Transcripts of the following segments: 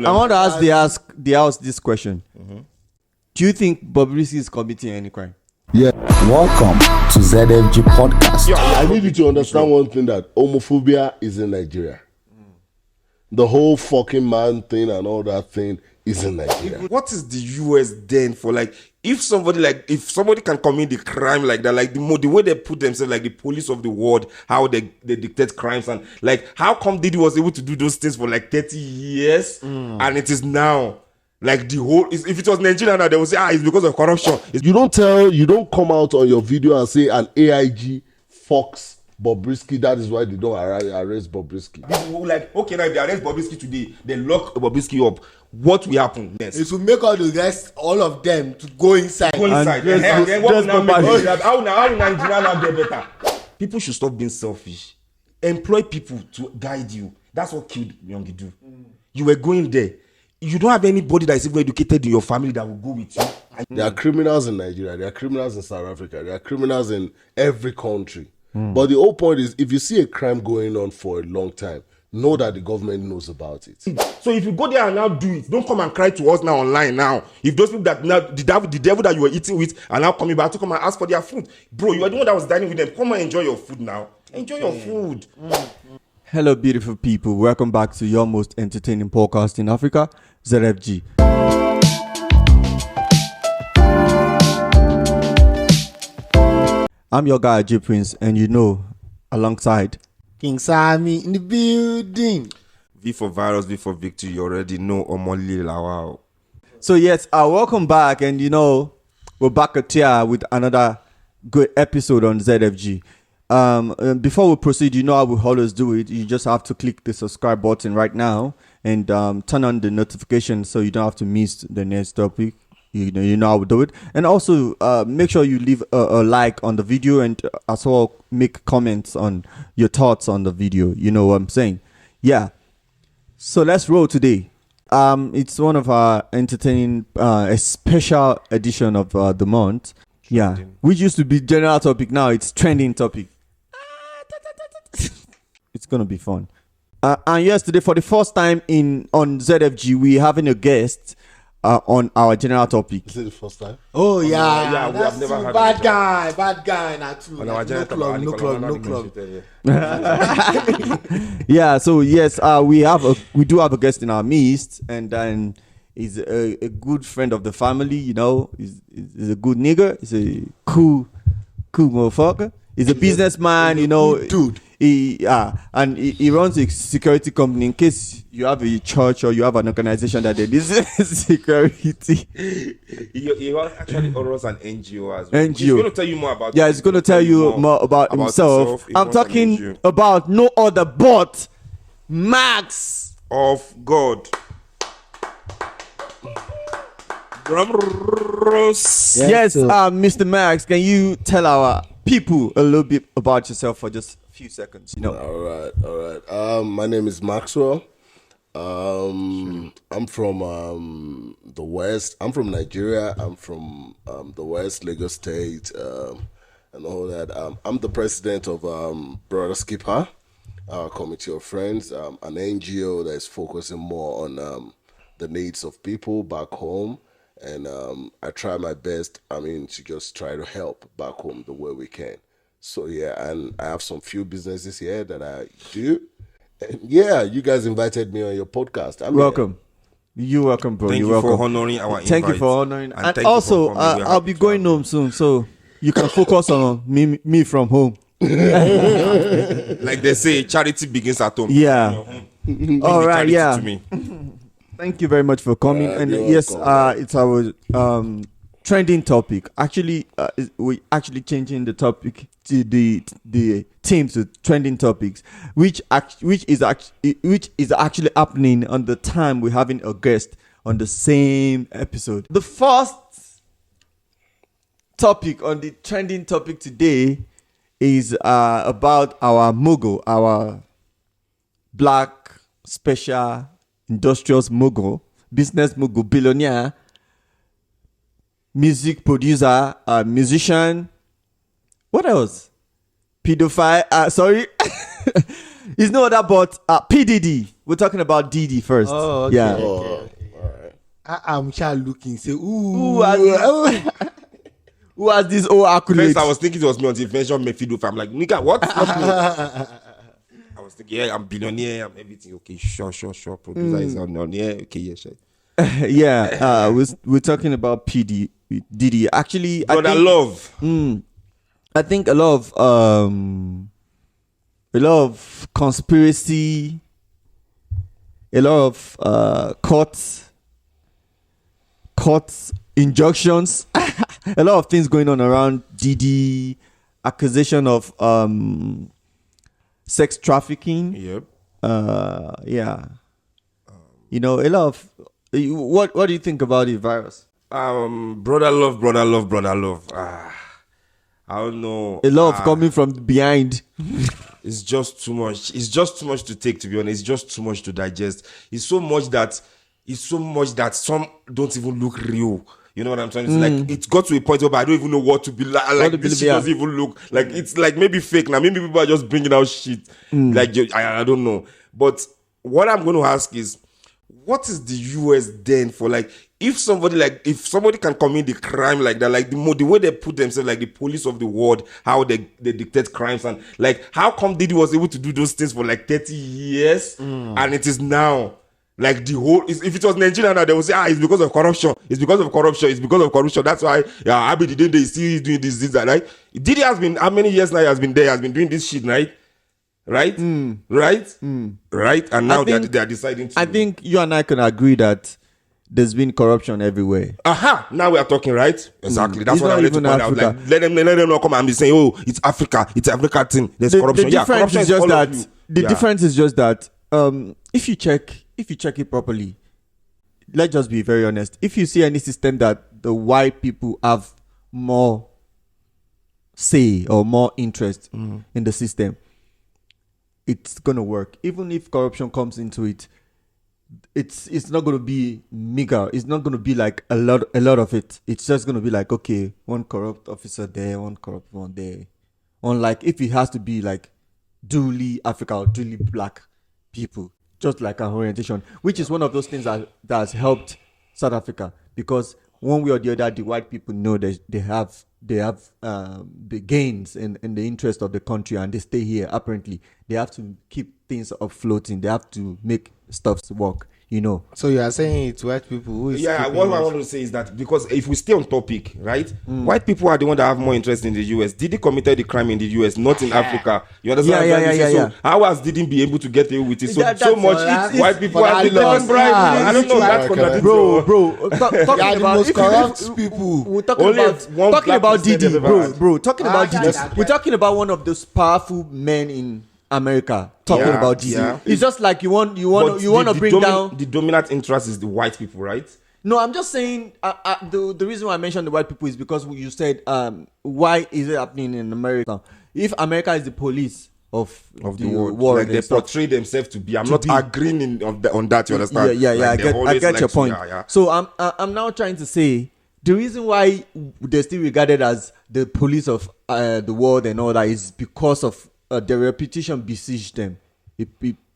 problem. I want to ask the house this question. Do you think Bobrisky is committing any crime? Yeah. Welcome to ZFG Podcast. I need you to understand one thing, that homophobia is in Nigeria. The whole fucking man thing and all that thing is in Nigeria. What is the US then for? Like, if somebody can commit the crime like that, like the way they put themselves, like the police of the world, how they dictate crimes, and like how come Diddy was able to do those things for like 30 years and it is now like the whole, if it was Nigeria now, they would say it's because of corruption. You don't come out on your video and say an AIG fucks Bobrisky. That is why they don't arrest Bobrisky. People like, okay, now if they arrest Bobrisky today, they lock Bobrisky up. What will happen next? It will make all the rest, all of them, to go inside. Go inside. Then what will now make how Nigeria now get better? People should stop being selfish. Employ people to guide you. That's what killed Yongidu. You were going there. You don't have anybody that is even educated in your family that will go with you. There are criminals in Nigeria. There are criminals in South Africa. There are criminals in every country. But the whole point is, if you see a crime going on for a long time, know that the government knows about it. So if you go there and now do it, don't come and cry to us now online now. If those people that now the devil that you were eating with are now coming back to come and ask for their food, bro, you are the one that was dining with them. Come and enjoy your food now. Enjoy your food. Hello, beautiful people. Welcome back to your most entertaining podcast in Africa, ZFG. I'm your guy, J Prince, and alongside King Sammy in the building. V for virus, V for victory. You already know Omoli Lawao. So yes, welcome back, and we're back at here with another good episode on ZFG. Before we proceed, how we always do it. You just have to click the subscribe button right now and turn on the notification so you don't have to miss the next topic. You know how we do it. And also make sure you leave a like on the video, and as well make comments on your thoughts on the video. You know what I'm saying? Yeah. So let's roll today. It's one of our entertaining, a special edition of the month. Yeah. Which used to be general topic. Now it's trending topic. It's going to be fun. And yesterday, for the first time on ZFG, we're having a guest on our general topic. Is it the first time? Oh yeah, we have never had bad guy. Not true. On our No club. Yeah. So yes, we do have a guest in our midst, and then he's a good friend of the family. He's a good nigga. He's a cool motherfucker. He's a businessman. Dude. He runs a security company. In case you have a church or you have an organization that is security. He actually runs an NGO as well. NGO. He's going to tell you more about. Yeah, he's going to tell you more about himself. I'm talking about no other but Max of God. Yes, Mr. Max, can you tell our people a little bit about yourself for just a few seconds? All right. My name is Maxwell. I'm from the West. I'm from Nigeria. I'm from the West, Lagos State, and all that. I'm the president of Brother Skipper, our committee of friends, an NGO that is focusing more on the needs of people back home. And I try my best, to just try to help back home the way we can. So, yeah, and I have some few businesses here that I do. And, yeah, you guys invited me on your podcast. Welcome. You're welcome, bro. Thank you welcome. for honoring our invite. Thank you for honoring. And thank also, you for coming. I'll be going home soon, so you can focus on me from home. Like they say, charity begins at home. Yeah. All right, yeah. To me. Thank you very much for coming. And yes, it's our trending topic. Actually, we actually changing the topic to the themes to trending topics, which is actually happening on the time we're having a guest on the same episode. The first topic on the trending topic today is about our mogul, our black special industrious mogul, business mogul, billionaire, music producer, musician. What else? Pedophile. Sorry. It's no other but P. Diddy. We're talking about Diddy first. Oh, okay. Yeah. Okay. I'm sure looking. Say, Who has this old accolade? First, I was thinking it was me until you mentioned Mefido. I'm like, nigga, what? Not me. I was thinking, yeah, I'm billionaire, I'm everything. Okay, sure. Producer is on, yeah, okay, yeah, sure. Yeah, we're talking about Diddy. Actually, Brother Love. I think a lot of conspiracy, a lot of court injunctions, a lot of things going on around Diddy, accusation of sex trafficking. Yep. Yeah. A lot of what do you think about the virus? Brother Love. I don't know. A lot of coming from behind. It's just too much. It's just too much to take, to be honest. It's just too much to digest. It's so much that some don't even look real. You know what I'm trying to say? Like, it got to a point where I don't even know what to be like. This shit doesn't even look like, it's like maybe fake now. Maybe people are just bringing out shit. Like, I don't know. But what I'm going to ask is, what is the US then for, like, if somebody can commit the crime like that, like the way they put themselves, like the police of the world, how they dictate crimes, and like how come Diddy was able to do those things for like 30 years and it is now like the whole, if it was Nigeria now, they would say, it's because of corruption. That's why I be the day they see doing this, that, right? Diddy has been, how many years now he has been there, has been doing this shit, right? Right? And now they are deciding to. I think you and I can agree that there's been corruption everywhere. Now we are talking, right? Exactly. That's It's what I not wanted to even point out. Africa. Like, let them not come and be saying, it's Africa thing. There's corruption. The difference corruption is just all that. of you. The difference is just that. If you check it properly, let's just be very honest. If you see any system that the white people have more say or more interest in the system, it's gonna work. Even if corruption comes into it, it's not gonna be meager. It's not gonna be like a lot of it. It's just gonna be like, okay, one corrupt officer there, one corrupt one there. Unlike if it has to be like duly Africa or duly black people, just like our orientation, which is one of those things that has helped South Africa, because one way or the other, the white people know that they have the gains in the interest of the country, and they stay here. Apparently, they have to keep things floating. They have to make stuff work. So you are saying it's white people who is What I want to say is that, because if we stay on topic, right, white people are the one that have more interest in the US. Diddy committed the crime in the US, not in Africa. You understand? Yeah. So how has Diddy be able to get away with it? So That's much white people have been taking bribery. I don't know. That's contradictory. Bro. Talking about most corrupt people. We're talking Only about one talking black about president Diddy, they've ever had. bro. Talking about Diddy. yeah. We're talking about one of those powerful men in America. Talking Yeah, about Diddy. yeah. It's just like you want But to bring down. the dominant interest is the white people, right? No, I'm just saying. The reason why I mentioned the white people is because you said, why is it happening in America? If America is the police of The world. Like they portray themselves to be. I'm not agreeing on that. You understand? Yeah. Like, I get your point. Yeah. So I'm now trying to say the reason why they're still regarded as the police of the world and all that is because of their reputation besieged them.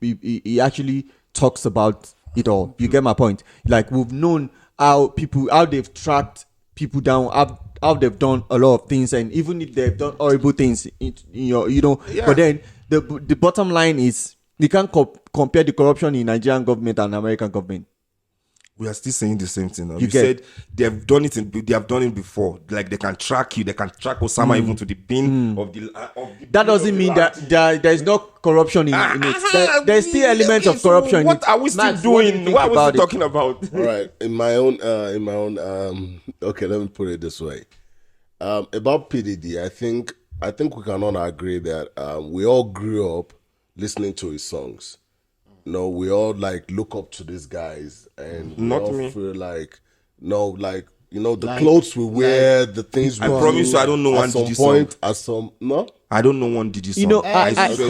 He actually talks about it all. You get my point? Like, we've known how they've tracked people down, how they've done a lot of things, and even if they've done horrible things, But then the bottom line is, you can't compare the corruption in Nigerian government and American government. We are still saying the same thing now. You You get- said they have done it before. Like, they can track you, they can track Osama even to the bin of the. That doesn't mean that there is no corruption in it. There's still elements of corruption. What in it. are we still Max, what do you doing? think What are we about still it? talking about? All right, in my own okay, let me put it this way. About PDD, I think we can all agree that we all grew up listening to his songs. We all like look up to these guys, and we Not all me. feel like the clothes we wear, the things we I promise you, I don't know at one some Diddy point, at some no. I don't know one Diddy song. You know, I I- swear.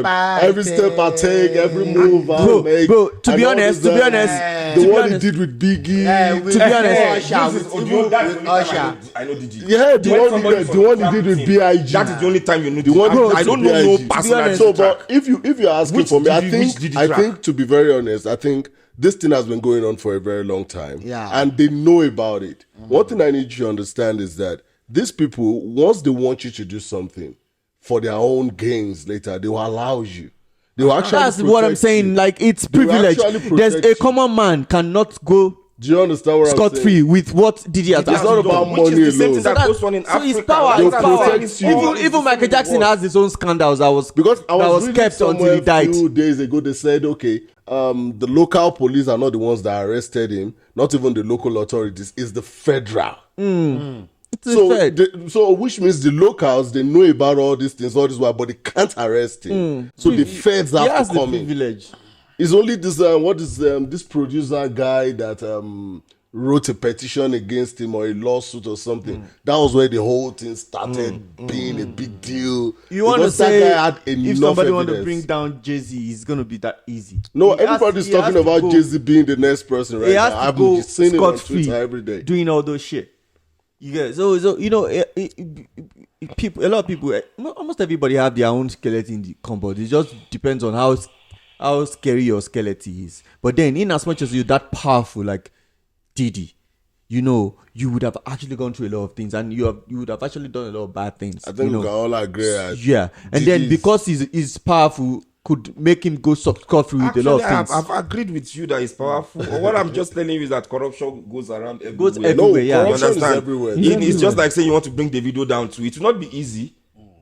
Come on, every step I take, every move I make. bro, to and be all honest, this, to be honest, the to be one honest. he did with Biggie. with To be honest, Usher, This is with Odio, that's the only Usher. time I know Diddy. Yeah, the When one somebody he from did trap with team, B.I.G. That is the only time you know The Diddy. one he did I don't with know no B.I.G. personal So, Diddy track. but if you're asking Which for me, Diddy- which Diddy I track? think to be very honest, I think this thing has been going on for a very long time. Yeah. And they know about it. One thing I need you to understand is that these people, once they want you to do something for their own gains later, they will allow you. They will actually That's what I'm protect saying. you. Like, it's They will privilege. actually There's protect a you. common man cannot go Do you understand what I'm scot saying? free with what Diddy has It's not about Which is money the same alone. thing that goes on in so Africa. it's power. That's It's what I'm power. saying. It's all- it's the Even same Michael in the Jackson world. has his own scandals Because I that was was reading kept until somewhere he died. a few days ago, they said, okay, the local police are not the ones that arrested him, not even the local authorities, it's the federal. It's So, fair. so which means the locals, they know about all these things, all this while, but they can't arrest him. So the feds He have has to the come in. privilege. It's only this this producer guy that wrote a petition against him or a lawsuit or something. That was where the whole thing started being a big deal. You want to Because that say guy had if enough somebody want to evidence. bring down Jay-Z, it's going to be that easy. No, He has- everybody's he has talking to about go- Jay-Z being the next person right He has now. to I've go been seeing it on scot-free Twitter every day. doing all those shit. You get so you know people. A lot of people, almost everybody have their own skeleton in the cupboard. It just depends on how scary your skeleton is. But then, in as much as you're that powerful, like Diddy, you know, you would have actually gone through a lot of things, and you would have actually done a lot of bad things. I think you we know? can all agree. That Yeah, and then Diddy's- because he's powerful, could make him go scot free with a lot of Actually, things. I've agreed with you that it's powerful. What I'm just telling you is that corruption goes around everywhere. Goes everywhere, yeah. You corruption is understand? everywhere. It's just like saying you want to bring the video down to it. Will not be easy.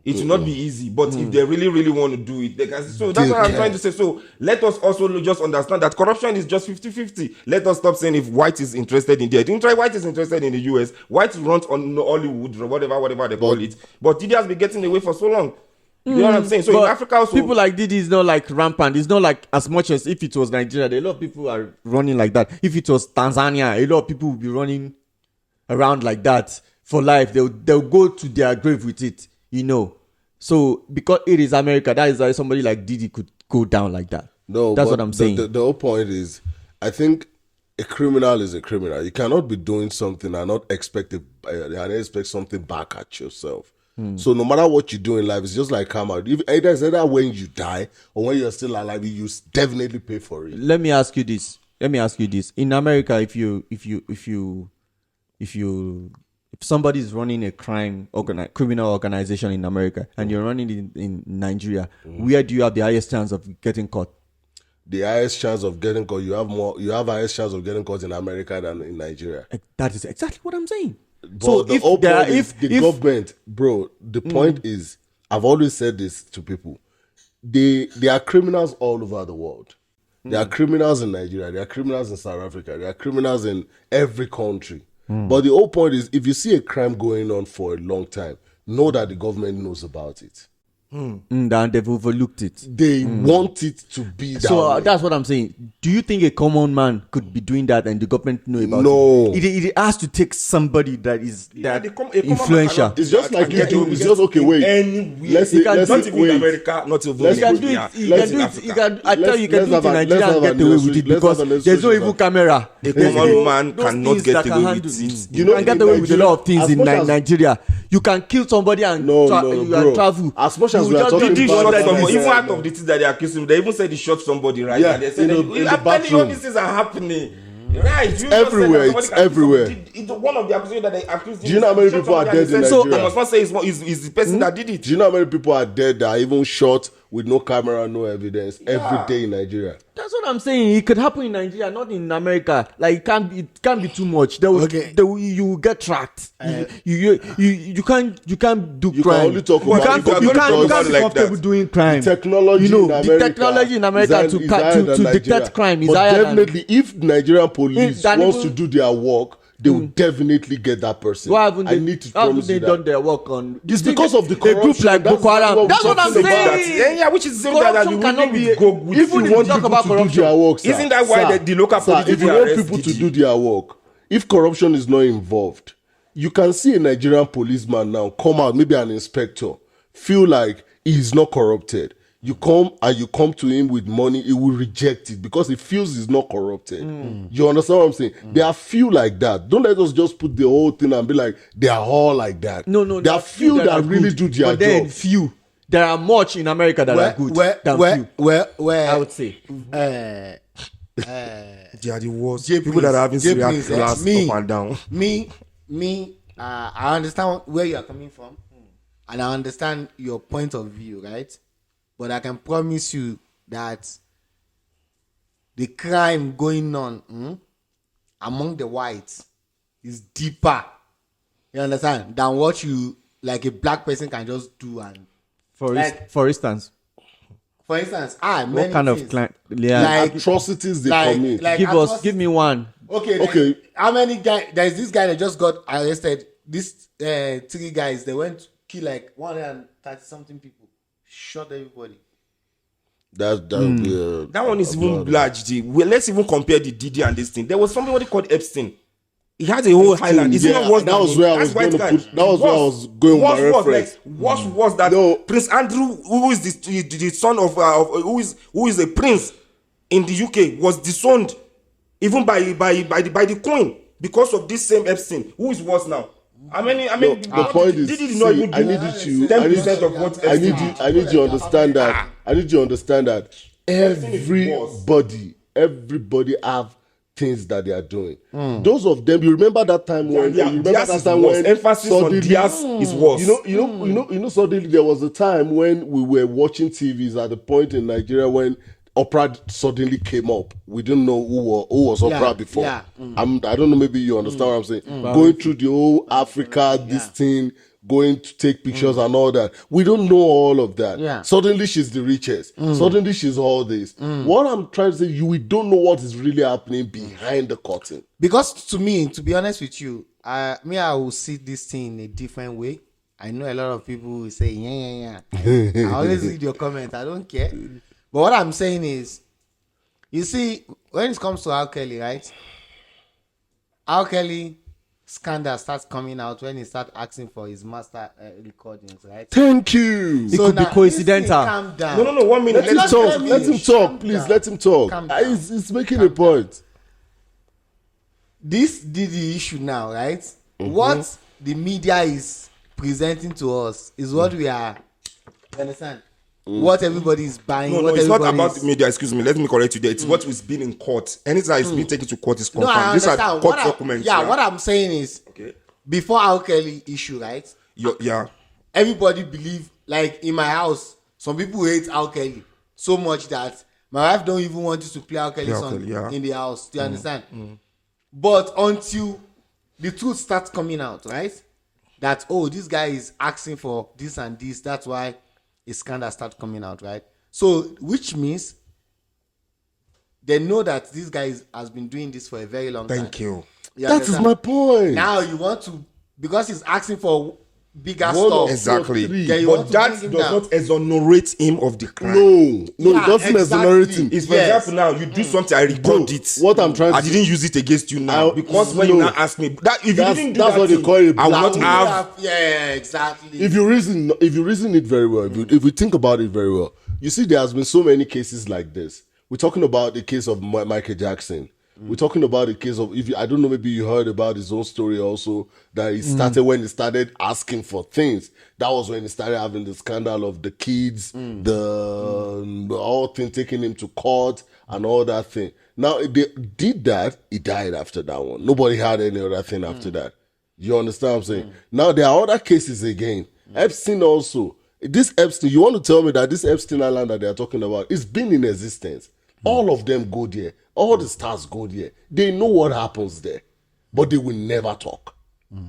It will not be easy. But if they really, really want to do it, they can. So that's what I'm trying to say. So let us also just understand that corruption is just 50-50. Let us stop saying if white is interested in there. Didn't try white is interested in the US. White runs on Hollywood or whatever they call it. But Diddy has been getting away for so long. You know what I'm saying? So But in Africa also, people like Diddy is not like rampant. It's not like as much as if it was Nigeria. A lot of people are running like that. If it was Tanzania, a lot of people would be running around like that for life. They'll go to their grave with it, you know. So because it is America, that is why somebody like Diddy could go down like that. No, that's but what I'm saying. The whole point is, I think a criminal is a criminal. You cannot be doing something and not expect something back at yourself. So no matter what you do in life, it's just like karma. It's either when you die or when you're still alive, you definitely pay for it. Let me ask you this. In America, if somebody is running a criminal organization in America and you're running it in Nigeria, where do you have the highest chance of getting caught? The highest chance of getting caught, you have highest chance of getting caught in America than in Nigeria. That is exactly what I'm saying. But So the if whole there, point is the government, bro, the point is, I've always said this to people, they are criminals all over the world. There are criminals in Nigeria, there are criminals in South Africa, there are criminals in every country. But the whole point is, if you see a crime going on for a long time, know that the government knows about it. and they've overlooked it. They want it to be that So way. that's what I'm saying. Do you think a common man could be doing that and the government know about No. it? It has to take somebody that is that a common man influential. cannot- It's just like you Get do. away It's with just okay. Wait. anywhere. Let's You say. can Let's do Not say. even in Wait. America, not even Let's You can in do it. India. You let's- can do it. Africa. You can. I tell you, you can do it let's in have Nigeria an and get away with it illustration. because Let's have an there's no illustration. even camera. A There's common no- man those cannot things get that can away handle with it. it. You can in get away with a lot of things as in much as- Nigeria. You can kill somebody and No, you bro. can travel. As much as You we are just talking do Diddy this about shot like that, someone. this. Even out of the things that they accused him, they even said he shot somebody, right? Yeah, And they said, in the I'm telling you, all bathroom. these things are happening. Right? You just said everywhere, that somebody it's can kill everywhere. somebody. It's one of the accusations that they accused him. Do you know how He many shot people are somebody and dead in he said, Nigeria? I must not say it's the person that did it. Do you know how many people are dead that are even shot with no camera, no evidence every day in Nigeria? That's what I'm saying. It could happen in Nigeria, not in America. Like it can't be too much. Okay. You will get tracked. You can't do You crime. can only talk you about can't, it you because can't be like comfortable that. doing crime. Technology, You know, in the America technology in America is higher to than detect Nigeria. crime is but higher than- definitely, if Nigerian police than wants even- to do their work, they will definitely get that person. Why haven't I they, need to how haven't promise they you done that. their work on? It's because of the a group corruption. like That's Boko Haram. what we're That's what I'm talking about. saying. Yeah, which is the same that Corruption we cannot really be- go with. If you Even want talk people about to do corruption. their work, sir, Isn't that why the local police if you will want arrest people to Diddy? do their work, if corruption is not involved, you can see a Nigerian policeman now come out, maybe an inspector, feel like he's not corrupted. You come to him with money, he will reject it because he feels he's not corrupted. You understand what I'm saying? There are few like that. Don't let us just put the whole thing and be like, they are all like that. No. There are few that really do their but then job. few. There are much in America that are good than few. Where I would say. They are the worst. J People that are having J serious Prince, class me. up and down. I understand where you are coming from, and I understand your point of view, right? But I can promise you that the crime going on among the whites is deeper. You understand? Than what you like a black person can just do. And For instance, many what kind things. of client? Yeah. Like Atrocities they commit. Give me one. Okay. How many guys? There's this guy that just got arrested. These 3 guys, they went to kill like 130 something people. Shot everybody. That one is even large. Let's even compare the Diddy and this thing. There was somebody called Epstein. He had a whole island. Is it not worse? That was where I was going to put. That was where I was going with my reference. What was that? No. Prince Andrew, who is the son of who is a prince in the UK, was disowned even by the Queen because of this same Epstein. Who is worse now? The point is, Diddy did not even I need you 10% of what I need you to understand that. I need you to understand that everybody have things that they are doing. Those of them, you remember that time when emphasis on Diaz is worse. You know, suddenly there was a time when we were watching TVs at the point in Nigeria when Oprah suddenly came up. We didn't know who was Oprah before. Yeah. I don't know, maybe you understand what I'm saying. Going through the whole Africa, this thing, going to take pictures and all that. We don't know all of that. Yeah. Suddenly she's the richest. Suddenly she's all this. What I'm trying to say, we don't know what is really happening behind the curtain. Because to me, to be honest with you, I will see this thing in a different way. I know a lot of people will say, yeah. I always read your comments. I don't care. But what I'm saying is, you see, when it comes to R. Kelly, right? R. Kelly scandal starts coming out when he starts asking for his master recordings, right? Thank you. It could be coincidental. Calm down. No, 1 minute. Let him talk. Let him talk, please. Let him talk. Calm down. He's making a point. This Diddy issue now, right? What the media is presenting to us is what we are. You understand? What everybody is buying. No, it's not about the media. Excuse me. Let me correct you there. It's what is being in court. Anytime it's being taken to court is confirmed. No, I These understand. are court documents. What I'm saying is, before R. Kelly issue, right? Yeah. Everybody believe, like in my house, some people hate R. Kelly so much that my wife don't even want you to play R. Kelly song in the house. Do you understand? But until the truth starts coming out, right? That, this guy is asking for this and this. That's why a scandal start coming out, right? So, which means they know that this guy has been doing this for a very long time. Thank you. That is my point. Now you want to, because he's asking for bigger stuff. Exactly. You But want to that bring him does down. not exonerate him of the crime. No, Yeah, it doesn't exactly. exonerate him. It's for example now you do something, I record it. What I'm trying to I didn't use it against you now because when no. you now ask me that if you didn't do that's that what they thing, call it. I will not blackmail. have. Yeah, exactly. If you reason it very well, if we think about it very well, you see there has been so many cases like this. We're talking about the case of Michael Jackson. We're talking about the case of, I don't know, maybe you heard about his own story also, that he started when he started asking for things. That was when he started having the scandal of the kids, the all thing, taking him to court and all that thing. Now, they did that, he died after that one. Nobody had any other thing after that. You understand what I'm saying? Now, there are other cases again. Epstein also. This Epstein, you want to tell me that this Epstein Island that they are talking about, it's been in existence. All of them go there. All the stars go there. They know what happens there. But they will never talk.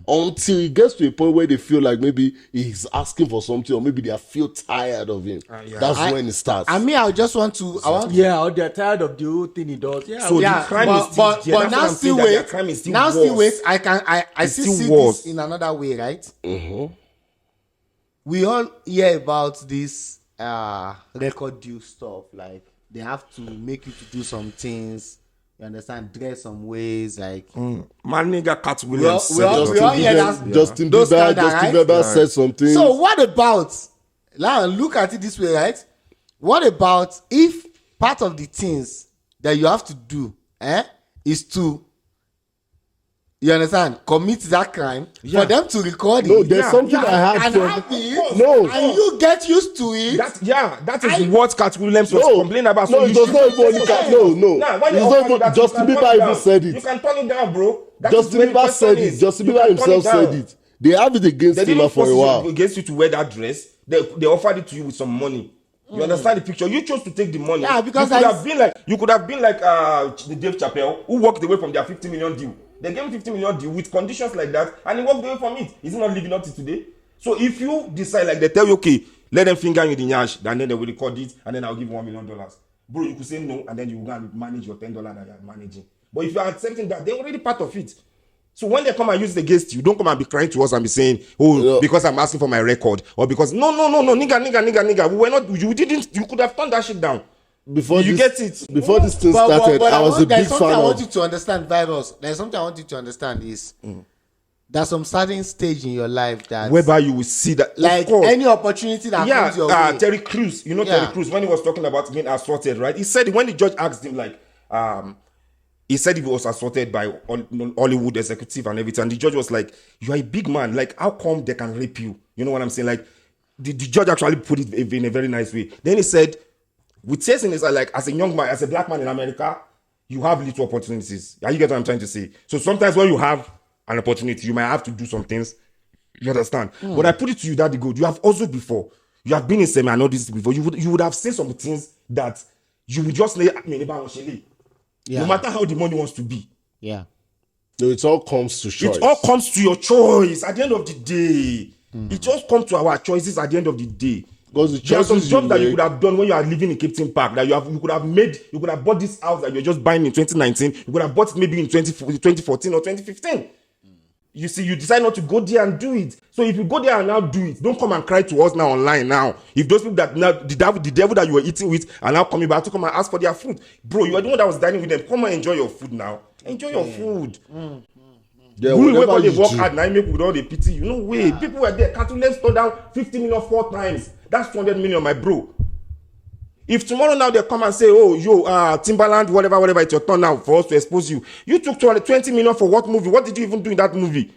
Until it gets to a point where they feel like maybe he's asking for something or maybe they feel tired of him. That's when it starts. I mean, I just want to... Yeah, or they're tired of the whole thing he does. Yeah, So the crime is still there. But That's now what I'm still saying, that their wait. crime is still Now still wait. worse. I It's still still see worse. this in another way, right? We all hear about this record deal stuff. Like, they have to make you to do some things. You understand? Dress some ways. Like, My nigga Cat Williams we all hear that. Justin Those Bieber, scandal, right? said something. So what about now look at it this way, right? What about if part of the things that you have to do is to, you understand, commit that crime for them to record No, it? there's something I had and to. have it, No. and you get used to it. That is what Cat Williams was complaining about. No, So it was not even only No. Nah, when It's you not offer even, that, Justin you can Bieber turn it even down. said it. You can turn it down, bro. That Justin is where the Bieber question said is. it. Justin You Bieber can turn himself down. said it. They have it against They him didn't for force a you while. against you to wear that dress. They offered it to you with some money. You understand the picture? You chose to take the money. Yeah, because you could have been like the Dave Chappelle, who walked away from their 50 million deal. They gave him 50 million deal with conditions like that, and he walked away from it. Is he not living up to today? So if you decide, like they tell you, okay, let them finger you in the nyash, and then they will record it, and then I'll give you $1 million. Bro, you could say no, and then you will go and manage your $10 that you're managing. But if you are accepting that, they're already part of it. So when they come and use it against you, don't come and be crying to us and be saying, because I'm asking for my record, or because no, nigga. We were not. You didn't. You could have turned that shit down. Before You this, get it. Before this thing started, I was a big there's something fan I want of. you to understand, Virus. There's something I want you to understand is there's some certain stage in your life that Whereby you will see that, like of course, any opportunity that comes your way. Terry Crews, Terry Crews, when he was talking about being assaulted, right? He said when the judge asked him, like, he said he was assaulted by Hollywood executive and everything, and the judge was like, "You are a big man. Like, how come they can rape you?" You know what I'm saying? Like, the judge actually put it in a very nice way. Then he said, with tears in his eye, like, as a young man, as a black man in America, you have little opportunities. You get what I'm trying to say? So sometimes when you have an opportunity, you might have to do some things. You understand? But I put it to you that good. You have also before. You have been in semi and all this before. You would have seen some things that you would just lay. No matter how the money wants to be. Yeah. No, it all comes to choice. It all comes to your choice at the end of the day. It just comes to our choices at the end of the day. Because the There are some choices jobs you that you make- could have done when you are living in Captain Park that you could have bought this house that you're just buying in 2019. You could have bought it maybe in 2014 or 2015. You see, you decide not to go there and do it. So if you go there and now do it, don't come and cry to us now online now. If those people that now the devil that you were eating with are now coming back to come and ask for their food, bro, you are the one that was dining with them. Come and enjoy your food now. Enjoy your food. Yeah, We whatever they you work do. hard now, make with all the pity. You know, wait, people were there. Let's throw down 50 million 4 times. That's 200 million, my bro. If tomorrow now they come and say, oh, Timbaland, whatever, it's your turn now for us to expose you. You took 20 million for what movie? What did you even do in that movie?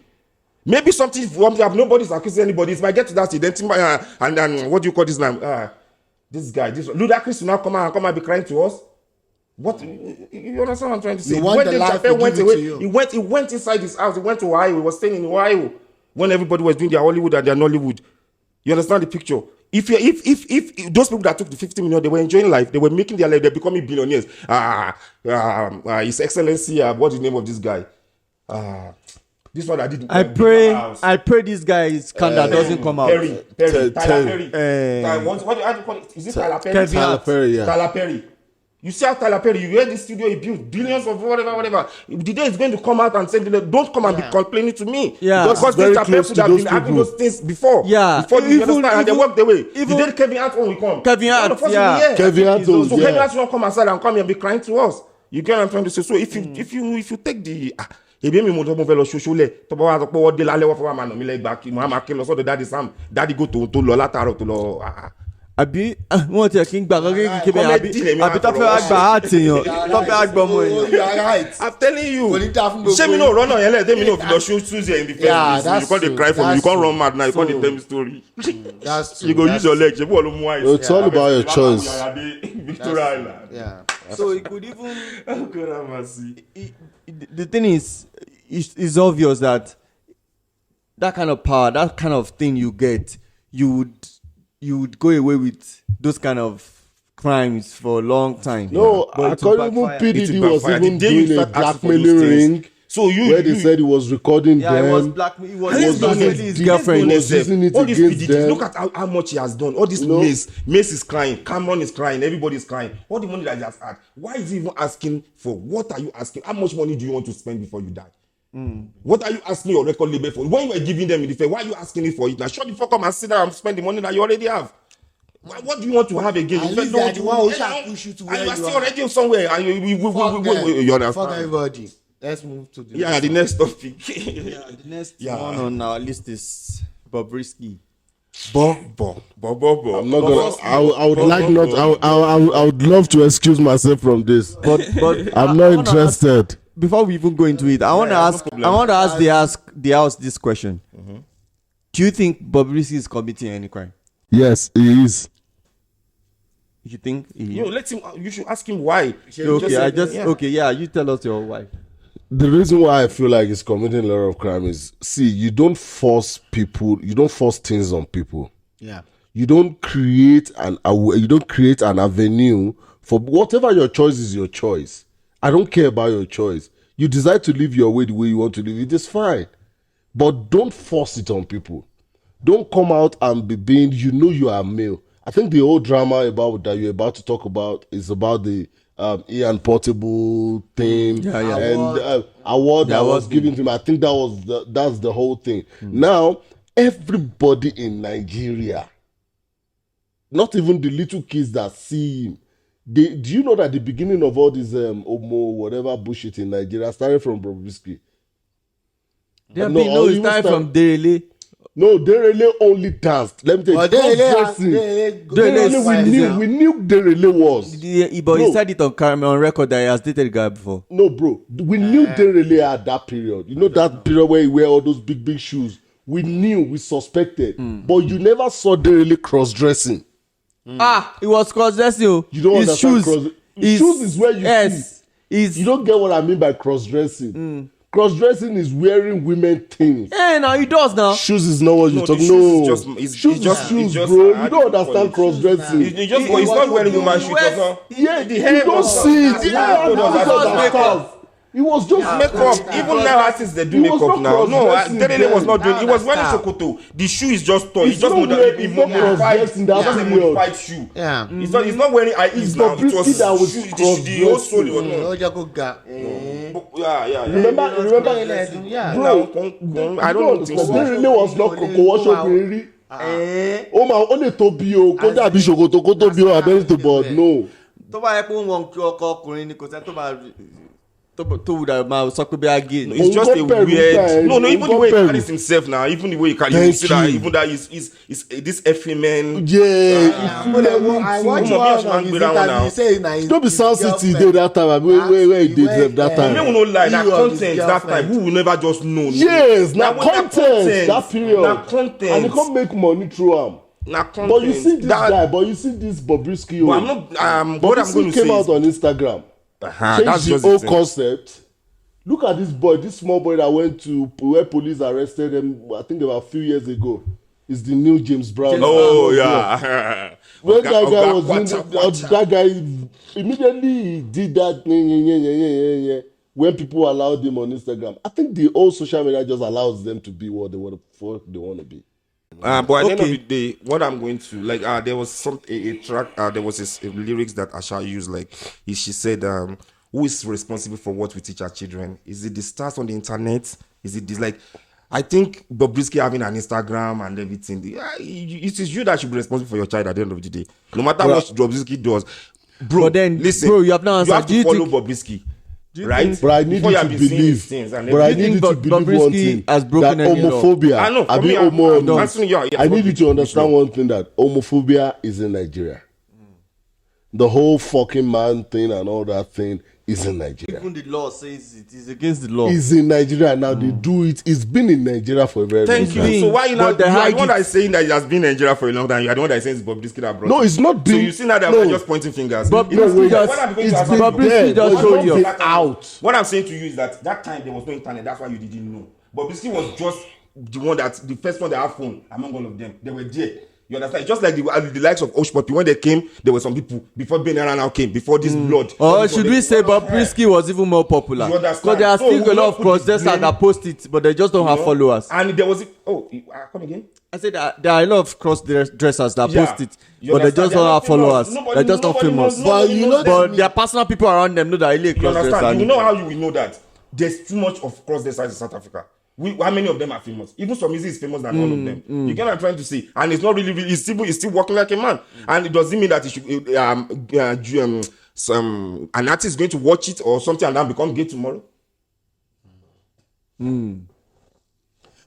Maybe something nobody's accusing anybody. If I get to that stage, then Timbaland, and what do you call this now? This guy, Ludacris will now come and be crying to us. What you understand what I'm trying to say? You want When the Dave life, Chappelle we went give it away, to you. he went inside his house, he went to Ohio, he was staying in Ohio when everybody was doing their Hollywood and their Nollywood. You understand the picture? If those people that took the 50 million, they were enjoying life, they were making their life, they're becoming billionaires. His Excellency, what's the name of this guy? This one I did. I pray this guy's scandal doesn't come out. Tyler Perry. What do you call it? Is it Tyler Perry? Kevin Tyler Hart. Perry, yeah. Tyler Perry. You see how Tyler Perry, you hear this studio, he built billions of whatever. The day is going to come out and say, don't come and be complaining to me. Yeah. Because Very Dave Chappelle close could to have those been having people. those things before. Yeah. Before you understand, and they Even- walked away. The even- day Kevin Hart we come. Kevin Hart, All of us will be yeah. here. Kevin Hart, So yeah. Kevin Hart will not come outside and come here and be crying to us. You get what I'm trying to say? So if you take the ebi mi mo fẹ́ lọ ṣoṣo lẹ̀ tó bá wà sọ pé wọ́n dé lálẹ́ wọ́n fọwọ́ máa nà mí lẹ́gbàá kí mo máa kí lọ sọ́dọ̀ dáàdi Sam dáàdi go tó lọ látàárọ̀ tó lọ. àbí wọn tiẹ̀ kí n gbà kankan kí kébé Comedy lèmi àbí tó fẹ́ wá gbà á tèèyàn tó fẹ́ wá gbọ́ ọmọ èèyàn. You are right. I'm telling you. Kò ní dáa fún gbogbo ṣé mi náà rọ́nà yẹn lẹ́ẹ̀dẹ́ mi náà fi lọ choose here in the first Yeah, place. that's You can't dey true. cry for me. You That's can't true. run mad now. You can't dey True. tell me story. That's true. You go That's use your leg. Ṣé bọ́ọ̀lù mú àìsàn? It's all about your choice. Victoria Island. Yeah. So it could even. Oh, God have mercy. The thing is, it's obvious that kind of power, that kind of thing you get, you would go away with those kind of crimes for a long time. No, But it will according to backfire. It PDD will was backfire. even The day you doing a start asking for those blackmailing things. ring So where they said he was recording Yeah, it was them. black. It was Let's be honest. his Let's girlfriend. be honest, was using it all these against PDDs, them. look at how much he has done. All this No. Mace is crying. Cameron is crying. Everybody is crying. All the money that he has had. Why is he even asking for? What are you asking? How much money do you want to spend before you die? What are you asking your record label for? When you were giving them in the fair, why are you asking it for it? Now shut the fuck up and sit down and spend the money that you already have. What do you want to have again? At You least know they are what the you one want. who shall push you to where And you are you still are. already somewhere. And you understand? Fuck everybody. Let's move to the Yeah, the next topic. The next Yeah. one on our list is Bobrisky. I'm not gonna. I would like not. I would love to excuse myself from this, but I'm not interested. before we even go into it, I want to ask. I want to ask the house this question. Do you think Bobrisky is committing any crime? Yes, he is. You think? Let him. You should ask him why. Okay, you tell us your why. The reason why I feel like he's committing a lot of crime is, see, you don't force things on people. Yeah. You don't create an avenue for whatever your choice is. Your choice. I don't care about your choice. You decide to live your way the way you want to live. It is fine, but don't force it on people. Don't come out and be being. You are male. I think the whole drama about that you're about to talk about is about the Ian Portable thing and award that was given to him. I think that's the whole thing. Now everybody in Nigeria, not even the little kids that see him, do you know that the beginning of all this homo whatever bullshit in Nigeria started from Bobrisky? It started from Derele. No, Derele only danced. Let me tell you, we knew Derele was. But he said it on record that he has dated a guy before. No, bro, we knew Derele at that period. You know that period where he wear all those big shoes. We knew, we suspected, but you never saw Derele cross-dressing. It was cross-dressing. You don't understand shoes. Shoes is where you see. You don't get what I mean by cross-dressing. Cross-dressing is wearing women things. Now he does now. Shoes is not what you're talking. No, shoes, bro. You don't understand cross-dressing. He's not wearing woman shoes. Yeah, you don't see it. It was just makeup. Even now, artists they do makeup now. No, Derele was not doing. He was wearing Sokoto. The shoe is just torn. It's just modified shoe. Yeah. He's not wearing. It's now. It was the whole story. Remember? Bro, I don't think so. Derele was not wash up really. Only Tobi o, kó dàbí ṣòkòtò kó tóbi o, abẹ́rẹ́ tó bọ̀ no. Tó bá yẹ pé wọn kí ọkọ ọkùnrin ni kò sẹ́ tó bá sọ pé bí again. It's just a weird. No, even the way he carries himself now, even the way he carries, you see that, even that is this effeminate. I watch one of his interview. He say don't be Sound City did that time. Where he did that time. We will not lie. That content that time, we will never just know. Yes, now content that period. Now content. And he can't make money through him. But you see this guy. But you see this Bobrisky. But I'm not. What I'm going to say came out on Instagram. That's the whole concept. Look at this boy, this small boy that went to where police arrested him. I think about a few years ago. Is the new James Brown. Yeah. When that guy was in, that guy immediately did that. When people allowed him on Instagram, I think the whole social media just allows them to be what they want to be. But at the end of the day, what I'm going to there was a track. There was this lyrics that Asha used. She said, "Who is responsible for what we teach our children? Is it the stars on the internet? Is it this I think Bobrisky having an Instagram and everything. It is you that should be responsible for your child at the end of the day. No matter what Bobrisky does, bro. But then, listen, bro, you have to follow Bobrisky. Right, but I need you to believe. But I need you to believe one thing: that homophobia. I need you to understand one thing: that homophobia is in Nigeria. The whole fucking man thing and all that thing is in Nigeria. Even the law says it is against the law. It's in Nigeria now. They do it. It's been in Nigeria for a very long time. Thank you. So why you not? You are the one that is saying that it has been in Nigeria for a long time. You are the one that is saying it's Bobrisky that brought. No, it's not been. So you see now that we're just pointing fingers. Bobrisky just showed you out. What I'm saying to you is that time there was no internet. That's why you didn't know. Bobrisky was just the first one that had phone among all of them. They were there. You understand? It's just like the likes of Oshpopi, when they came, there were some people before Benara now came, before this blood. Or should we say Bobrisky was even more popular? Because there are still a lot of cross-dressers that post it, but they just don't have followers. And there was come again? I said that there are a lot of cross-dressers that post it, but they just don't have followers. They're just not famous. But their personal people around them know that really cross-dressers. You know how you will know that? There's too much of cross-dressers in South Africa. How many of them are famous? Even Somizi is famous than all of them. You get what I'm trying to say? And it's not really he's still working like a man. And it doesn't mean that he should an artist is going to watch it or something and then become gay tomorrow.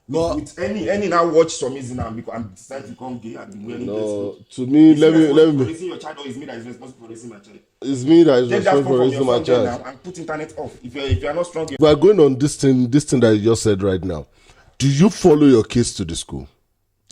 With any now watch some easy now because I'm decided to become gay and be wearing No, to me, let me. raising your child, or is me that is responsible for raising my child? It's me that is Take that responsible for phone from raising your my son child. now and put internet off. If you are not strong, We are going on this thing that you just said right now. Do you follow your kids to the school?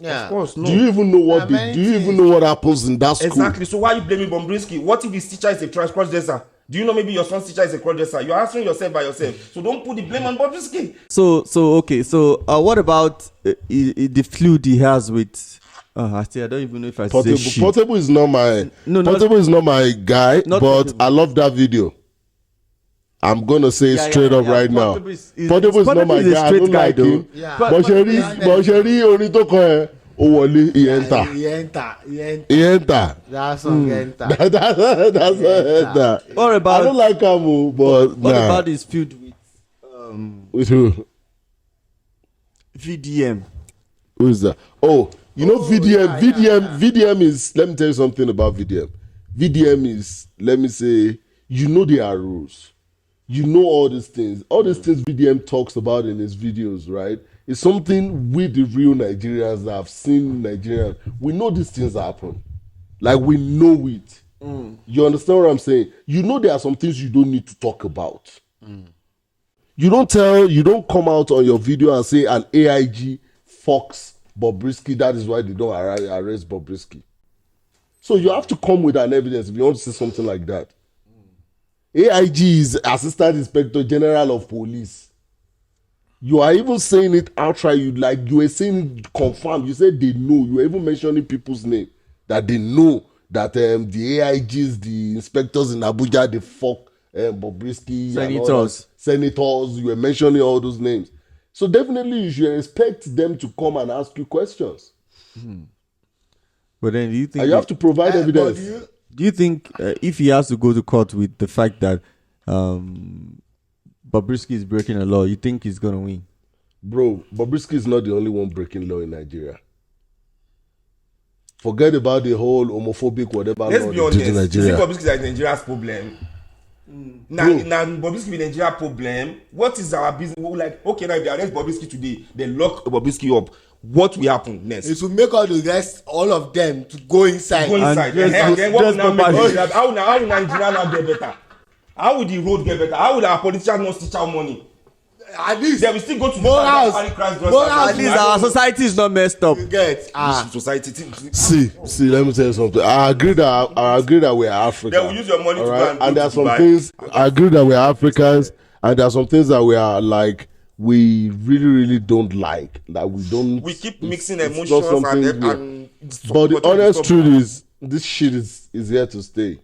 Yeah. of course, no. Do you even know what There are do you many even know what happens in that school? Exactly. So why are you blaming Bombrisky? What if his teacher is a cross-dresser? Do you know maybe your son's teacher is a cross-dresser? You're answering yourself by yourself. So don't put the blame on Bombrisky. So okay. So what about the feud he has with? I don't even know if I say shit. Portable is not my Portable is not my guy, Not but Portable. I love that video. I'm gonna say it straight up right now. Portable is Not my is a guy. I straight don't guy like though. him. Yeah. But Sherry orin tó kọ ẹ, ó wọlé, he enter. He enter. He enter. That song enter. That's enter. What I about don't like him, but what nah. about his feud with With who? VDM? Who is that? Oh, you know VDM. VDM is. Let me tell you something about VDM. VDM is. Let me say. You know there are rules. You know all these things. All these things VDM talks about in his videos, right? It's something we, the real Nigerians that have seen Nigerians. We know these things happen. Like we know it. You understand what I'm saying? You know there are some things you don't need to talk about. You don't come out on your video and say an AIG fucks Bobrisky. That is why they don't arrest Bobrisky. So you have to come with an evidence if you want to say something like that. AIG is Assistant Inspector General of Police. You are even saying it outright. You were saying it confirmed. You said they know. You were even mentioning people's name that they know that the AIGs, the inspectors in Abuja, they fuck Bobrisky, senators. You were mentioning all those names. So definitely you should expect them to come and ask you questions. But then do you think And you have to provide evidence. do you think if he has to go to court with the fact that Bobrisky is breaking the law, you think he's gonna win? Bro, Bobrisky is not the only one breaking law in Nigeria. Forget about the whole homophobic whatever Let's law be they honest. did in You see Nigeria. Bobrisky is Nigeria's problem. Now Bobrisky is Nigeria's problem. What is our business? We're like, okay, now if they arrest Bobrisky today, they lock Bobrisky up. What will happen next? It will make all the rest, all of them, to go inside. Go inside. just- Then what will just now make properly. Nigeria? How will Nigeria now get better? How will the road get better? How will our politicians not stitch out money? At least, They will still go to morals. the At least our society is not messed up. you get. society. See, let me tell you something. I agree that we're African. They will use your money to all go and go there are to some Dubai. things. I agree that we're Africans, and there are some things that we are like we really, really don't like. That we don't. We keep it's- mixing it's not emotions something and But the honest truth is, this shit is here to stay.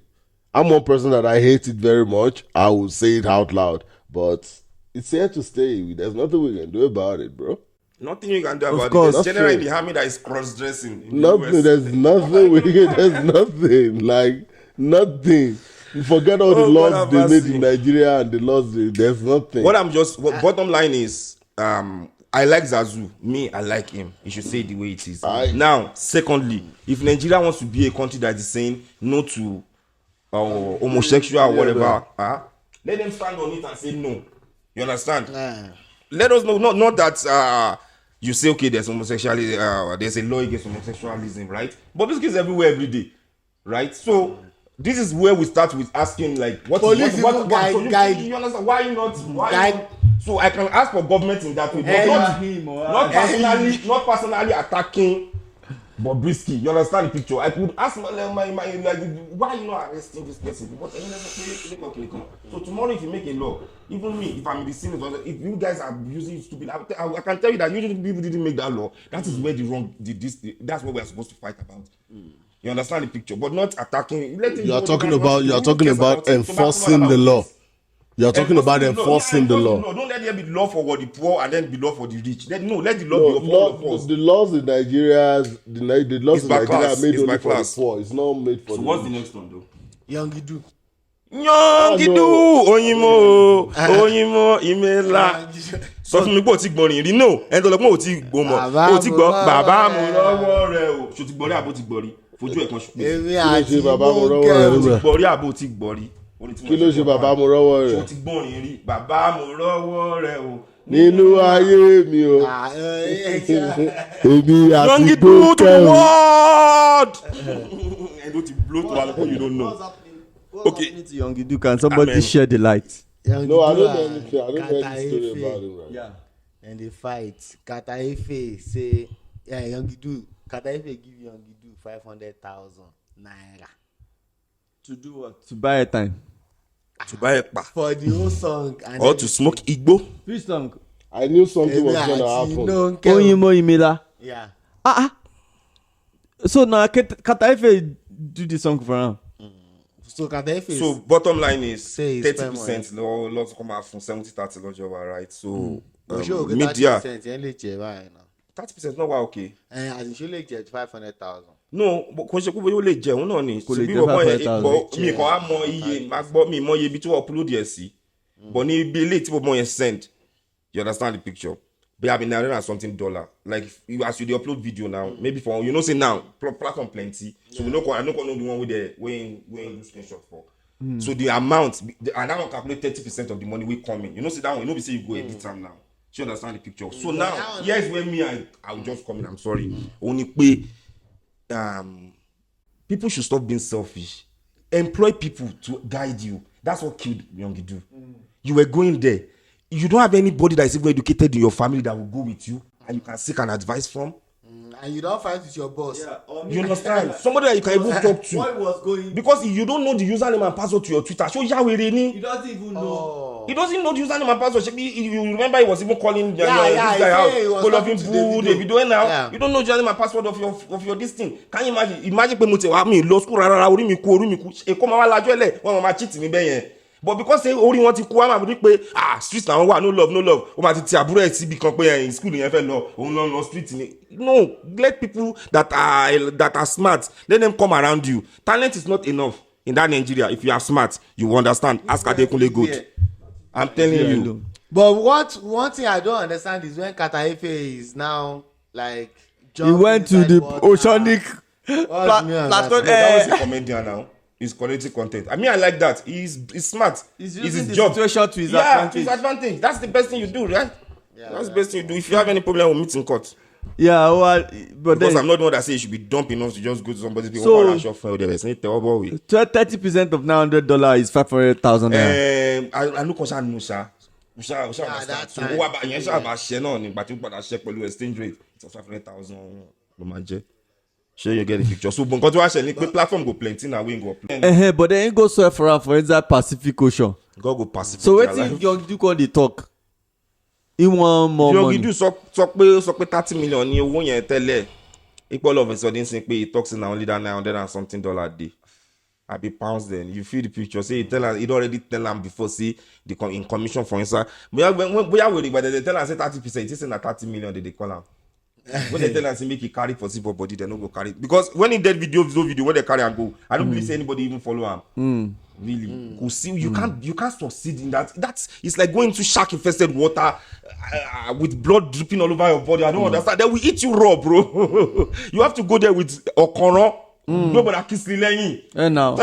I'm one person that I hate it very much. I will say it out loud, but it's here to stay. There's nothing we can do about it, bro. Nothing you can do about course. it. There's generally That's the army that is cross-dressing. in the Nothing. US. There's nothing. There's nothing. Like nothing. You forget all the Oh, laws God they have made mercy. in Nigeria and the laws. There's nothing. Bottom line is, I like Zazu. Me, I like him. You should say it the way it is. Now, secondly, if Nigeria wants to be a country that is saying no to homosexual or whatever, let them stand on it and say no. You understand? Let us know, not that you say, okay, there's homosexuality, there's a law against homosexualism, right? But this is everywhere every day, right? So this is where we start with asking, like, what Police what even guide. you understand? Why not? Guide. So I can ask for government in that way, but not personally attacking Bobrisky. You understand the picture? I could ask my like, why you not arresting this person? But so tomorrow, if you make a law, even me, if I'm in the scene, if you guys are using stupid, I can tell you that usually people didn't make that law. That is where that's what we're supposed to fight about. You understand the picture, but not attacking. You are talking about enforcing the law. You are talking about enforcing the law. No, don't let there be law for the poor and then be law for the rich. Let the law be for all of us. The laws in Nigeria, the laws It's in by Nigeria class. are made It's by only for the class. poor. It's not made for So the what's the rich. next one though? Yangidu. Yangidu oyinmo imela. Sọ fún mi pé o ti gbọ́rin rí no ẹni tó lọ pé o ti gbọ́ mọ̀ o ti gbọ́ bàbá mo lọ́wọ́ rẹ o ṣo ti gbọ́rí àbò ti gbọ́rí fojú ẹ̀ kan ṣùgbọ́n Èmi ṣe àti bàbá mo rọ́wọ́ Bókẹ́ rẹ̀ o. níbẹ̀. gbọ́rí àbò ti gbọ́rí Kí ló ṣe bàbá mo rọ́wọ́ rẹ̀? Ṣé o ti gbọ́n orin rí? Bàbá mo rọ́wọ́ rẹ̀ o. Nínú ayé mi o. Èmi àti Young Idu to the world. And what you blow to all you don't know. What's happening to Young Idu? Can somebody share the light? No, I don't know anything. I don't know any story about him. Right? Yeah. And they fight. Kata Efe say, yeah, Young Idu. Kata Efe give Young Idu 500,000 naira. To do what? To buy a time. To buy a pa. For the whole song. And Or to smoke Igbo. Which song? I knew something was going to happen. Oyimo Imela. Yeah. So now Kata Efe do the song for him. So Kata Efe. So bottom line is Say 30%. Lots come out from 70-30 lojoba, right? So media. 30% not okay. And as in she like get 500,000. No, but kò ṣe pé bóyá ó lè jẹun náà ni. Kò lè bí jẹ bọ̀bọ̀ yẹn 500,000. mi kàn á mọ iye máa gbọ́ mi mọ iye ibi tí wọ́n upload yẹn sí. But ní ibi ilé tí bọ̀bọ̀ yẹn send, you understand the picture? But I been $900 dollar. Like as you dey upload video now, maybe for you know say now platform plenty. So we no know the one with the weighing screenshot for. So the amount and that one calculate 30% of the money we come in. You know say that one, you know we say you go edit time now. You understand the picture? So now here's where me I will just come in. I'm sorry. Only pay. People should stop being selfish. Employ people to guide you. That's what killed Young Idu. You were going there. You don't have anybody that is even educated in your family that will go with you and you can seek an advice from. And you don't fight with your boss. Yeah, You understand? Somebody that you can even talk to. What was going? Because you don't know the username and password to your Twitter. So He doesn't even know. he doesn't know the username and password. You remember he was even calling this guy he was out. Full of talking to him, Davido. Davido now. Yeah. You don't know the username and password of your this thing. Can you imagine? Imagine pe mo te wa mi lọ school rárá orí mi kú. E ko ma wa lajo ele, wọ́n ma cheat mi be yen. But because say orí wọn ti kú, ama bi pé street na wọ́n wà, no love. O ma ti àbúrò ẹ̀ síbi kan pé in school yẹn fẹ́ lọ, òun lọ street ni. No, let people that are smart, let them come around you. Talent is not enough in that Nigeria. If you are smart, you understand. Ask Adekunle Gold. I'm telling you. But one thing I don't understand is when Kata Efe is now like He went to the oceanic That was a comedian now. He's quality content. I mean, I like that. He's smart. He's It's using his the job. situation to his To advantage. his advantage. That's the best thing you do, right? That's the best thing you do. If you have any problem, we'll meet in court. Yeah, well, but Because then I'm not the one that say you should be dumb enough to just go to somebody's people. So- 30% of $900 is 500,000 naira. I know Kosha Nusa. that So time. what about yẹn ṣáà share náà ni but you padà share pẹ̀lú exchange rate. It's 500,000 ló máa jẹ́. Sure you get the picture. So nǹkan tí wàá ṣe ni pé platform go plenty na we go plenty. But then he go sell for inside Pacific Ocean. God go Pacific. So wetin Young Idu come dey talk? He want more Young money. Idu sọ pé 30 million ní owó yẹn tẹ́lẹ̀. All of a sudden say pé he talks na only that $900 and something a day. I be pounds then. You feel the picture. Say he already tell am before say the in commission for inside. But they tell am say 30%. He say na 30 million they call am. When they tell am say make he carry for for body, they no go carry. Because when he dead video when they carry and go, I don't believe say anybody even follow am. Really, you can't succeed in that. It's like going to shark infested water with blood dripping all over your body. I don't understand. They will eat you raw, bro. You have to go there with okoro. Nobody kiss lẹ́yìn. Now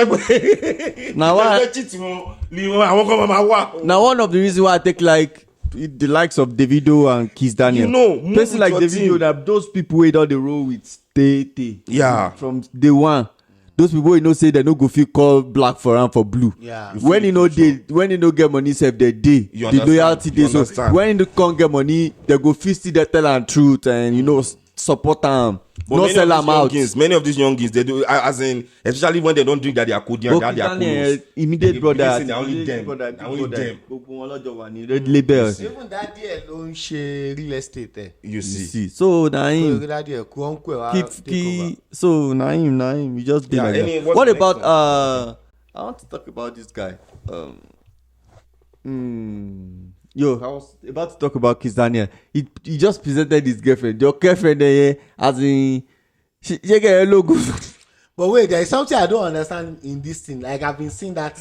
Now one of the reasons why I take like the likes of Davido and Kizz Danel. You know, move places with like your Davido team. that those people wey don dey roll with stay. Yeah. From day one. Those people you know say they no go fit call black for am for blue. Yeah. When you know when you no get money sef they dey. You The understand. loyalty dey. You So understand. when you can't get money, they go fit still dey tell am truth and support am. But No sell am out. Many of these youngins, they do as in, especially when they don't drink that they are codian, that they are cool. Immediate brother. They only them. brother, They only them. gbogbo wọn lọ́jọ́ wà ní red label. Even that díẹ̀ ló ń ṣe real estate ẹ̀. You You see. see. So na him. That díẹ̀ kú ọ̀nkú ẹ̀ wá Keep take over. so na him you just be Yeah, like any- that. what's What the next about I want to talk about this guy. Yo, I was about to talk about Kizz Danel. He just presented his girlfriend. Your girlfriend as in she get a logo. But wait, there is something I don't understand in this thing. Like I've been seeing that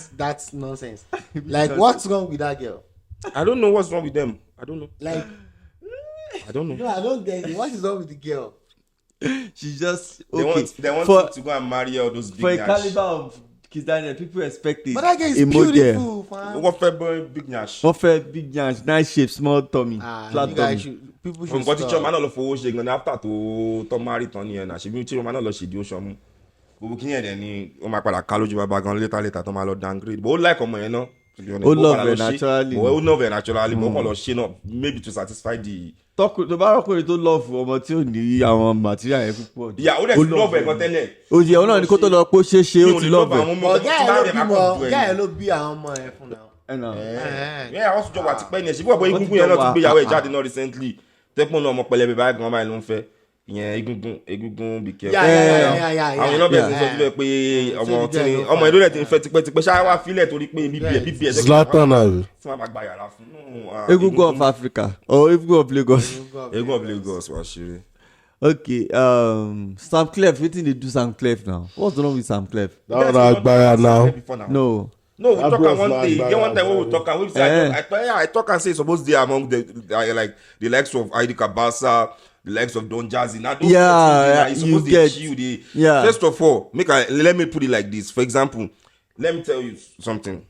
nonsense. Like what's wrong with that girl? I don't know what's wrong with them. I don't know. Like I don't know. no, I don't get it. What is wrong with the girl? She just They okay. want for you to go and marry all those big for a guys. caliber of Kizz Danel, people expect it. But that guy is a model. beautiful, fam. What February big nyash? Perfect, big nyash, nice shape, small tummy, flat You tummy. guys should, people From should what teacher stop. man all of fowó ṣe gan after to marry tán ni ẹ̀ náà ṣe bí teacher man all lọ ṣe di oṣù ọmú. Gbogbo kí yẹn dẹ̀ ni ó máa padà ká lójú bàbá gan later tó máa lọ downgrade. But ó like ọmọ yẹn náà. Ó love it naturally. Ó love it naturally. But ó kàn lọ ṣe náà maybe to satisfy the. tó bá rọ́kùnrin tó love ọmọ tí ò ní àwọn material yẹn púpọ̀. Yeah, ó dẹ̀ ti love ẹ̀ gan tẹ́lẹ̀. òye ọ̀hún náà ni kó tó lọ pé ó ṣe ó ti love ẹ̀. Ọ̀gá ẹ̀ ló bí àwọn ọmọ ẹ̀ fún náà. Yeah, àwọn sọjọ wà tipẹ́ ni ẹ̀ ṣe bí ọ̀bọ̀ egungun yẹn náà tún gbéyàwó ẹ̀ jáde náà recently tẹ́pọ̀n náà ọmọ pẹlẹbẹ báyìí gan báyìí ló ń fẹ́ ìyẹn egungun bí kẹ́ àwọn iná bẹ̀rẹ̀ sí sọ síbẹ̀ pé ọmọ ìlú rẹ̀ ti ń fẹ́ tipẹ́tipẹ́ ṣáà wá fílẹ̀ torí pé bíbí ẹ̀ Zlatan abi. tí wọ́n bá gba yàrá fún egungun of Africa or egungun of Lagos. egungun of Lagos wà ṣeré. Okay, Sam Clef, wetin dey do Sam Clef now? What's wrong with Sam Clef? That one agbaya now. No, we talk am one day. Get one time when we talk am, we say I talk and say suppose they among the like the likes of Idi Kabasa, the likes of Don Jazzy. Now those you get chill. yeah. First of all, let me put it like this. For example, let me tell you something.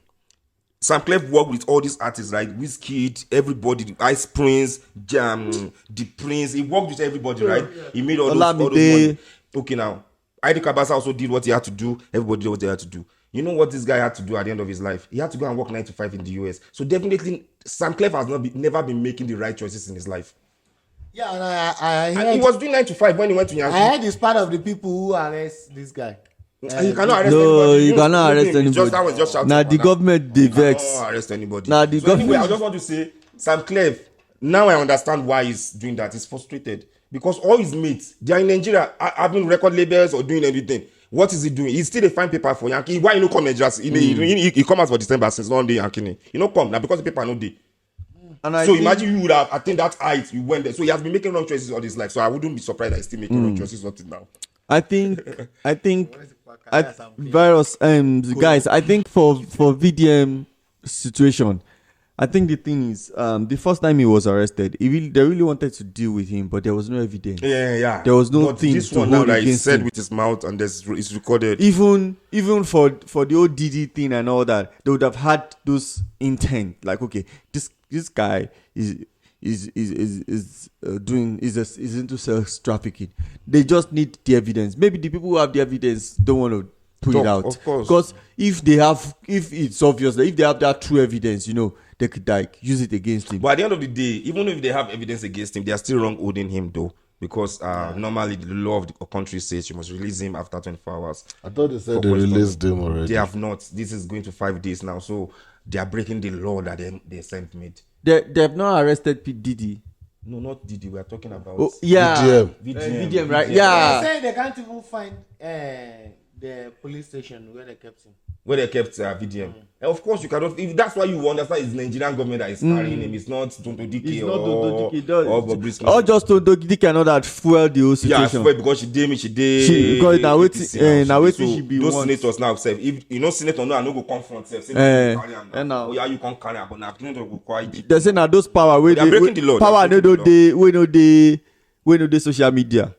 Sam Clef worked with all these artists, right? Wizkid, everybody, Ice Prince, The Prince. He worked with everybody, right? He made all those money. Okay, now Idi Kabasa also did what he had to do. Everybody did what they had to do. You know what this guy had to do at the end of his life? He had to go and work 9 to 5 in the US. So definitely, Sam Clef has never been making the right choices in his life. Yeah, and I heard, he was doing 9 to 5 when he went to Yankee. I heard he's part of the people who arrest this guy. You cannot arrest anybody. No, you cannot arrest anybody. Now the government dey vex. You cannot arrest anybody. Now the government. Anyway, I just want to say, Sam Clef, now I understand why he's doing that. He's frustrated. Because all his mates, they are in Nigeria, having record labels or doing everything. What is he doing? He's still a fine paper for Yankee. Why you no come Nigeria? He come out for December since one day Yankee. You no come now because the paper no day. So imagine you would have attained that height, you went there. So he has been making wrong choices all his life. So I wouldn't be surprised that he's still making wrong choices until now. I think virus guys, I think for VDM situation, I think the thing is the first time he was arrested, they really wanted to deal with him, but there was no evidence. Yeah. There was no but thing this to one hold now that he against said him. with his mouth and it's recorded. Even for the old DD thing and all that, they would have had those intent. Like, okay, this guy is into sex trafficking. They just need the evidence. Maybe the people who have the evidence don't want to put it out. Of course. Because if it's obvious that if they have that true evidence, they could use it against him. But at the end of the day, even if they have evidence against him, they are still wrong holding him though. Because normally the law of the country says you must release him after 24 hours. I thought they said they released him already. They have not. This is going to 5 days now. So they are breaking the law that they sent made. They have not arrested P. Diddy. No, not Diddy. We are talking about VDM, right? Yeah. They say they can't even find the police station where they kept him. Where they kept VDM. And of course, you cannot. If that's why you understand, it's the Nigerian government that is carrying him. It's not Tonto Dike or Bobrisky. Or just Tonto Dike and all that fuel the whole situation. Yeah, because she did. Because now waiting she be those once. senators now say if senator no go confront say now you can carry am but now senator go quiet. They say now those power they are breaking the law. Power no dey social media.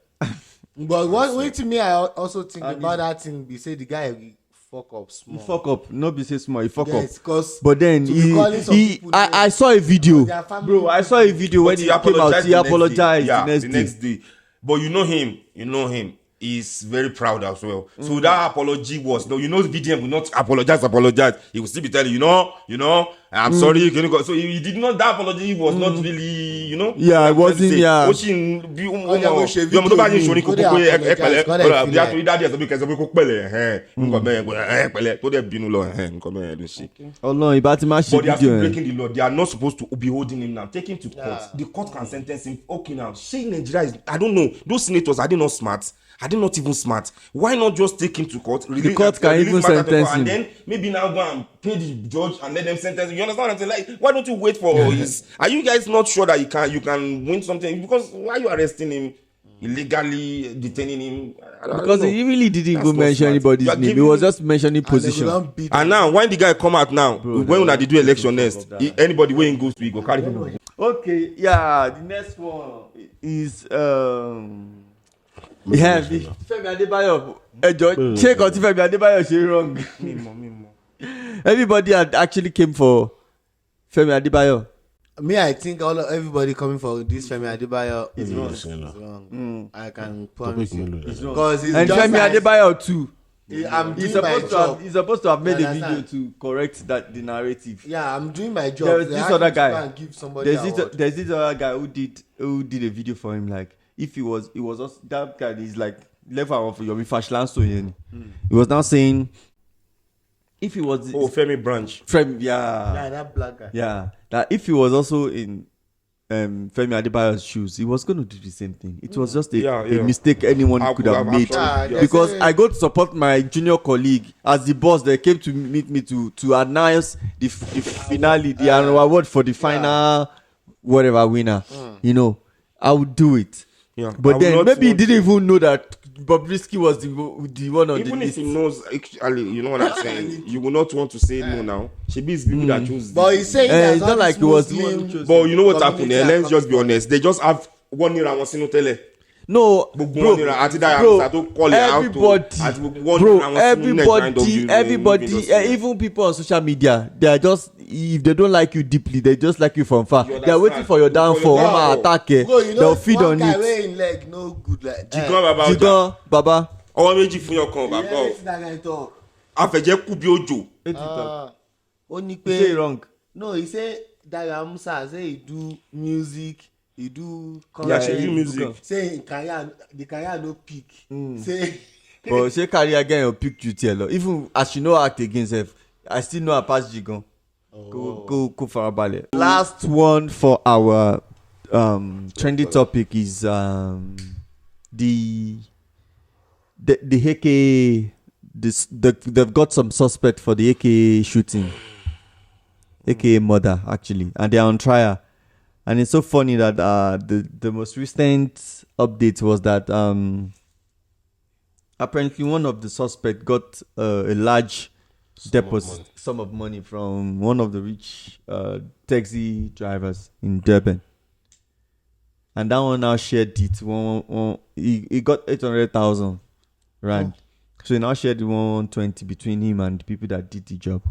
But what to me I also think about that thing be say the guy fuck up small. He fuck up, no be say small. He fuck up. Because but then I saw a video, bro. I saw a video when he came out. He apologized the next day. But you know him. He's very proud as well. So that apology was VDM will not apologize. He will still be telling I'm sorry. So he did not. That apology was not really, Yeah, it wasn't. Yeah. Oh no, he about to match but they are still breaking the law. They are not supposed to be holding him now. Take him to court. The court can sentence him. Okay, now, Nigeria is, I don't know. Those senators, are they not smart? Are they not even smart? Why not just take him to court? The court can even sentence him. And then maybe now go and pay the judge and let them sentence him. You understand what I'm saying? Like, why don't you wait for his... Are you guys not sure that you can win something? Because why are you arresting him? Illegally detaining him? Because he really didn't even mention anybody's name. He was just mentioning position. And now, when the guy come out now, when they do election next, anybody where he goes to, he go carry people. Okay, yeah. The next one is... Yeah, Femi Adebayo. Check out Femi Adebayo. She wrong. Everybody had actually came for Femi Adebayo. Me, I think everybody coming for this Femi Adebayo is wrong. It's wrong. I can promise you. It's wrong. And Femi Adebayo too. He's supposed to have made a video to correct the narrative. Yeah, I'm doing my job. There's this other guy. There's this other guy who did a video for him. Like if he was also, that guy is like level of Yomi Fashlanso. He was now saying if he was Femi Branch. Yeah, that black guy. Yeah, that if he was also in Femi Adebayo's shoes, he was going to do the same thing. It was just a mistake anyone could have made. Because I go to support my junior colleague as the boss. They came to meet me to announce the finale, the award for the final whatever winner. You know, I would do it. Yeah. But then maybe he didn't even know that Bobrisky was the one on even the if list. he knows, actually, you know what I'm saying. You will not want to say no now. She be people that choose. But he's saying It's not like it was the one who chose. But you know what happened? Let's just be honest. They just have 1 year and 1 single tele. No, bro, everybody, even people on social media, they are just, if they don't like you deeply, they just like you from far. They are waiting for your downfall. Attack, they'll feed on it. Leg, no good like. Jigan, Baba. Ọwọ́ méjì fún yọkan bàbá ọ. Afẹ̀jẹ̀ kú bí òjò. Ó ní Say pé wrong. no, he say Dayo Amusa say he do music. He do She do music. Say the career no peak. Say But she carry again your pick you tell. Even as she no act against her, I still know her past Jigan. Go farabale. Last one for our trendy topic is the AK. They've got some suspect for the AK shooting. AK murder actually, and they are on trial. And it's so funny that the most recent update was that apparently one of the suspects got a large deposit sum of money from one of the rich taxi drivers in Durban. And that one now shared it. He got 800,000 rand. So he now shared 120 between him and the people that did the job.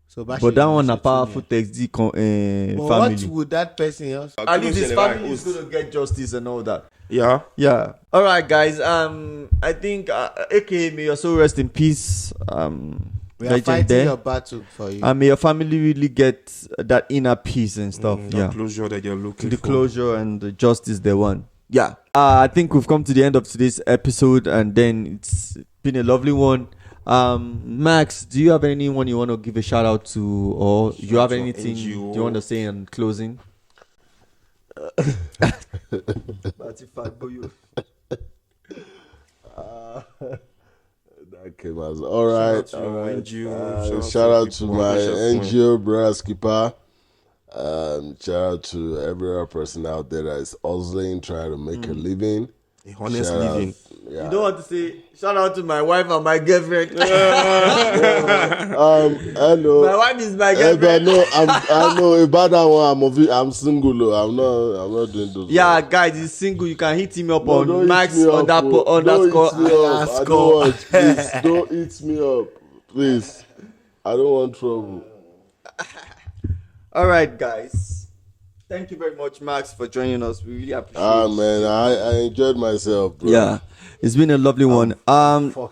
So but that one a powerful taxi family. What would that person also? At least his family is going to get justice and all that. Yeah. All right, guys. I think AKA may also rest in peace. We are fighting your battle for you. And may your family really get that inner peace and stuff. The closure that you're looking for. The closure and the justice they want. Yeah. I think we've come to the end of today's episode, and then it's been a lovely one. Max, do you have anyone you want to give a shout out to, or do you have anything you want to say in closing? That came out. All right. Shout out to my NGO, brother Skipper. Shout out to every other person out there that is hustling, trying to make a living. A honest living. You don't want to say shout out to my wife and my girlfriend. Hello. My wife is my girlfriend. I know about that one. I'm single. Though. I'm not doing those. Yeah, guys, he's single. You can hit him up on Max underscore. Please don't hit me up, please. I don't want trouble. All right, guys. Thank you very much, Max, for joining us. We really appreciate it. Man, I enjoyed myself, bro. Yeah, it's been a lovely one.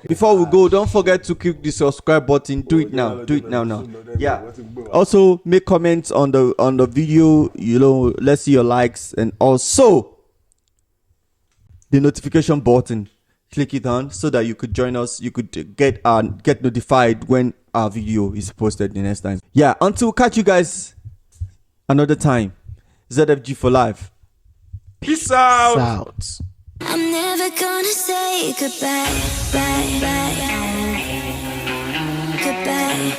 Before we go, don't forget to click the subscribe button. Do it now. Yeah. Also, make comments on the video. You know, let's see your likes, and also the notification button. Click it on so that you could join us. You could get notified when our video is posted the next time. Yeah. Until catch you guys another time. ZFG for life. Peace out. I'm never gonna say goodbye. Bye. Goodbye.